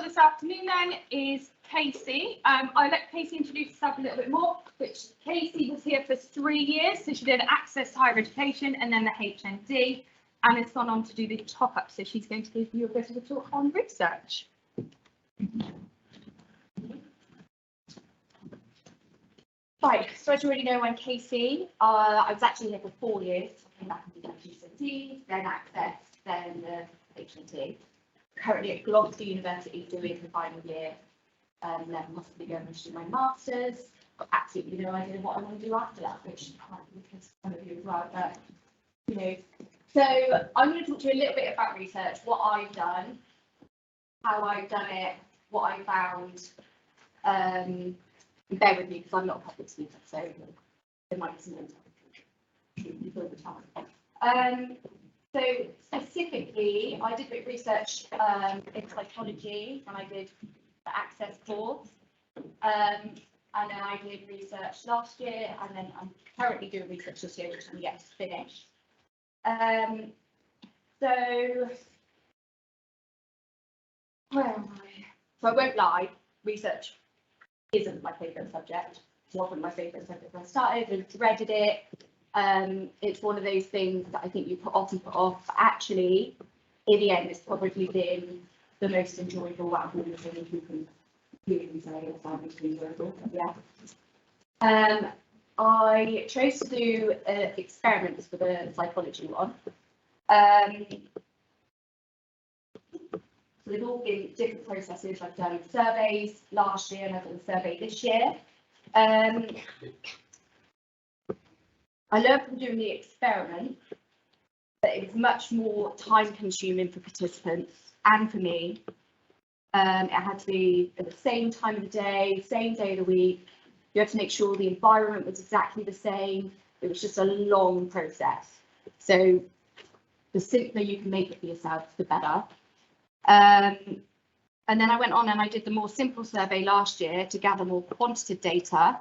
this afternoon then is Cassey. I'll let Cassey introduce herself a little bit more, which Cassey was here for 3 years, so she did access to higher education and then the HND, and has gone on to do the top up, so she's going to give you a bit of a talk on research. Right, so as you already know, I'm Cassey. I was actually here for 4 years. I came back and did HND, then access, then the HND. Currently at Gloucester University doing the final year, and then possibly going to do my masters. Got absolutely no idea what I want to do after that, which because some of you as well. But you know, so I'm going to talk to you a little bit about research, what I've done, how I've done it, what I found. Bear with me because I'm not a public speaker, so there might be some. So specifically, I did a bit of research in psychology when I did the access course, and then I did research last year, and then I'm currently doing research this year, which I'm yet to finish. So where am I? So I won't lie, research isn't my favourite subject. It wasn't my favourite subject when I started and dreaded it. It's one of those things that I think you put off and put off, but actually, in the end, it's probably been the most enjoyable out of all the things you can really say it's actually enjoyable. Yeah. I chose to do experiments for the psychology one. So they've all been different processes. I've done surveys last year and I've done a survey this year. I learned from doing the experiment that it was much more time consuming for participants and for me. It had to be at the same time of the day, same day of the week. You had to make sure the environment was exactly the same. It was just a long process. So the simpler you can make it for yourself, the better. And then I went on and I did the more simple survey last year to gather more quantitative data.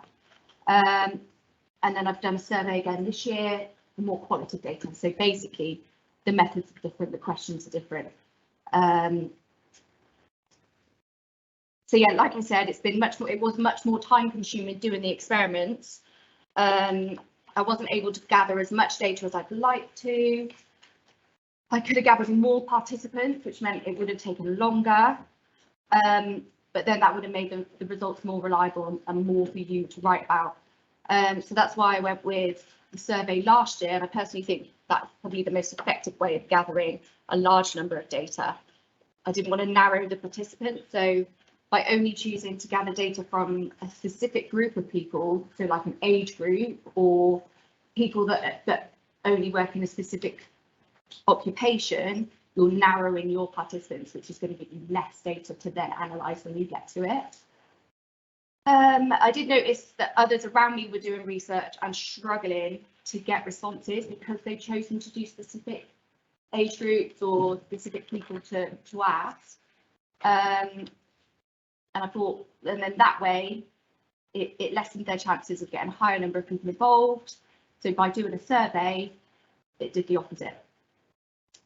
And then I've done a survey again this year for more qualitative data. So basically, the methods are different, the questions are different. So yeah, like I said, it was much more time consuming doing the experiments. I wasn't able to gather as much data as I'd like to. I could have gathered more participants, which meant it would have taken longer. But then that would have made the results more reliable and more for you to write about. So that's why I went with the survey last year, and I personally think that's probably the most effective way of gathering a large number of data. I didn't want to narrow the participants, so by only choosing to gather data from a specific group of people, so like an age group or people that only work in a specific occupation, you're narrowing your participants, which is going to give you less data to then analyse when you get to it. I did notice that others around me were doing research and struggling to get responses because they'd chosen to do specific age groups or specific people to ask. And I thought, and then that way, it lessened their chances of getting a higher number of people involved. So by doing a survey, it did the opposite.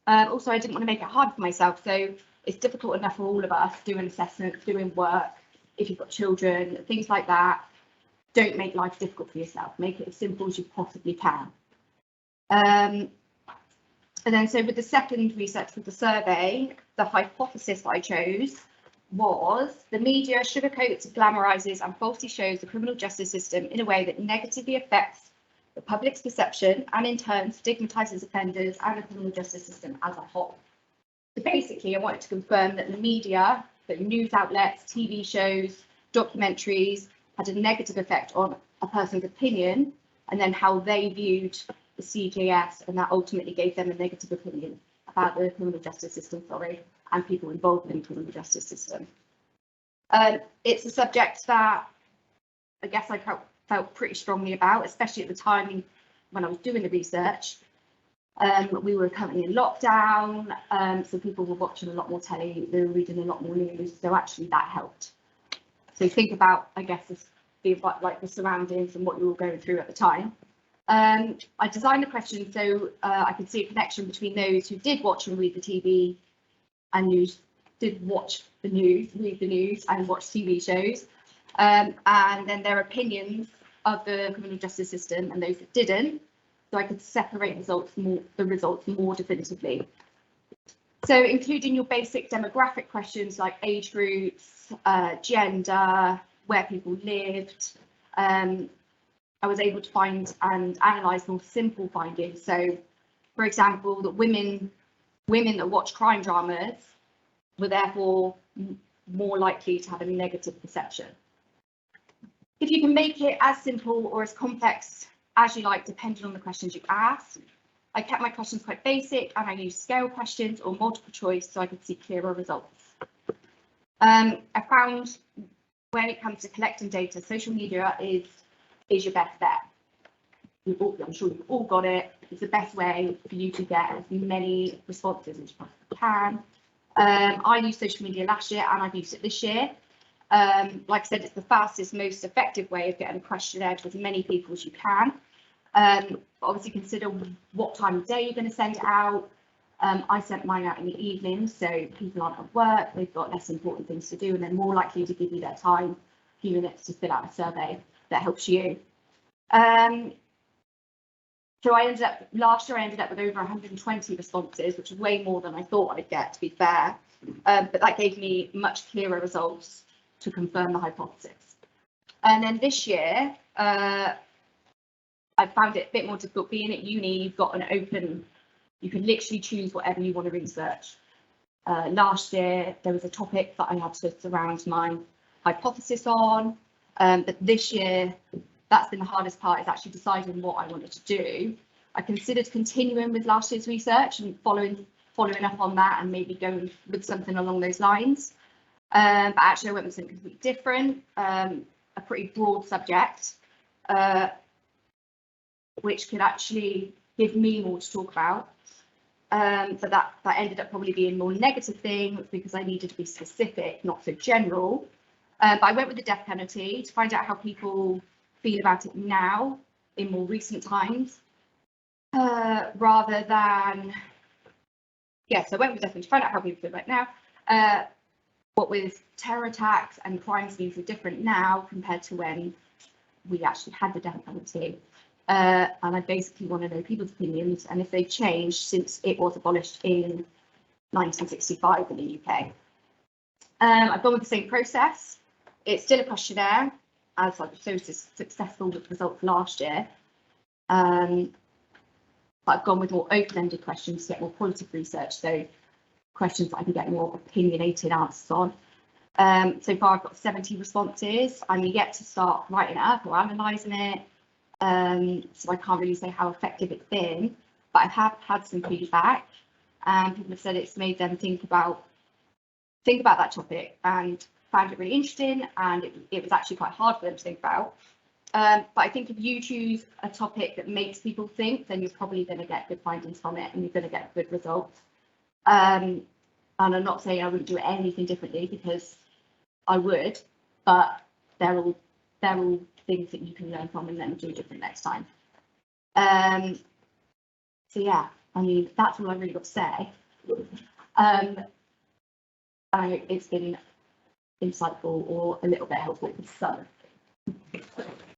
Also, I didn't want to make it hard for myself. So it's difficult enough for all of us doing assessments, doing work. If you've got children, things like that, don't make life difficult for yourself. Make it as simple as you possibly can. And then so with the second research with the survey, the hypothesis I chose was the media sugarcoats, glamorises and falsely shows the criminal justice system in a way that negatively affects the public's perception and in turn stigmatises offenders and the criminal justice system as a whole. So basically, I wanted to confirm that the media, that news outlets, TV shows, documentaries had a negative effect on a person's opinion and then how they viewed the CJS, and that ultimately gave them a negative opinion about the criminal justice system, and people involved in the criminal justice system. It's a subject that I guess I felt pretty strongly about, especially at the time when I was doing the research. We were currently in lockdown, so people were watching a lot more telly, they were reading a lot more news, so actually that helped. So think about, I guess, like the surroundings and what you were going through at the time. I designed the question so I could see a connection between those who did watch and read the TV and news did watch the news, read the news, and watch TV shows, and then their opinions of the criminal justice system and those that didn't, so I could separate the results more definitively. So including your basic demographic questions like age groups, gender, where people lived, I was able to find and analyse more simple findings. So, for example, that women that watch crime dramas were therefore more likely to have a negative perception. If you can make it as simple or as complex as you like, depending on the questions you ask. I kept my questions quite basic, and I used scale questions or multiple choice so I could see clearer results. I found when it comes to collecting data, social media is your best bet. I'm sure you've all got it. It's the best way for you to get as many responses as you possibly can. I used social media last year and I've used it this year. Like I said, it's the fastest, most effective way of getting a questionnaire to as many people as you can. Obviously consider what time of day you're going to send it out. I sent mine out in the evening, so people aren't at work, they've got less important things to do, and they're more likely to give you their time, a few minutes to fill out a survey that helps you. So last year I ended up with over 120 responses, which is way more than I thought I'd get, to be fair. But that gave me much clearer results to confirm the hypothesis. And then this year, I found it a bit more difficult. Being at uni, you've got an open, you can literally choose whatever you want to research. Last year, there was a topic that I had to surround my hypothesis on, but this year, that's been the hardest part, is actually deciding what I wanted to do. I considered continuing with last year's research and following up on that and maybe going with something along those lines. But actually I went with something completely different, a pretty broad subject, which could actually give me more to talk about. But that ended up probably being more negative thing because I needed to be specific, not so general. But I went with the death penalty to find out how people feel about it now in more recent times, rather than, yes, I went with death penalty to find out how people feel about it now. What with terror attacks and crime scenes are different now compared to when we actually had the death penalty. And I basically want to know people's opinions and if they've changed since it was abolished in 1965 in the UK. I've gone with the same process. It's still a questionnaire, as I was so successful with results last year. But I've gone with more open-ended questions to get more qualitative research, so questions that I can get more opinionated answers on. So far I've got 70 responses. I'm yet to start writing it up or analysing it, so I can't really say how effective it's been, but I have had some feedback, and people have said it's made them think about that topic and found it really interesting, and it was actually quite hard for them to think about. But I think if you choose a topic that makes people think, then you're probably going to get good findings from it and you're going to get good results. And I'm not saying I wouldn't do anything differently, because I would, but they're all things that you can learn from and then do different next time. So yeah, I mean, that's all I really got to say. I hope it's been insightful or a little bit helpful for some.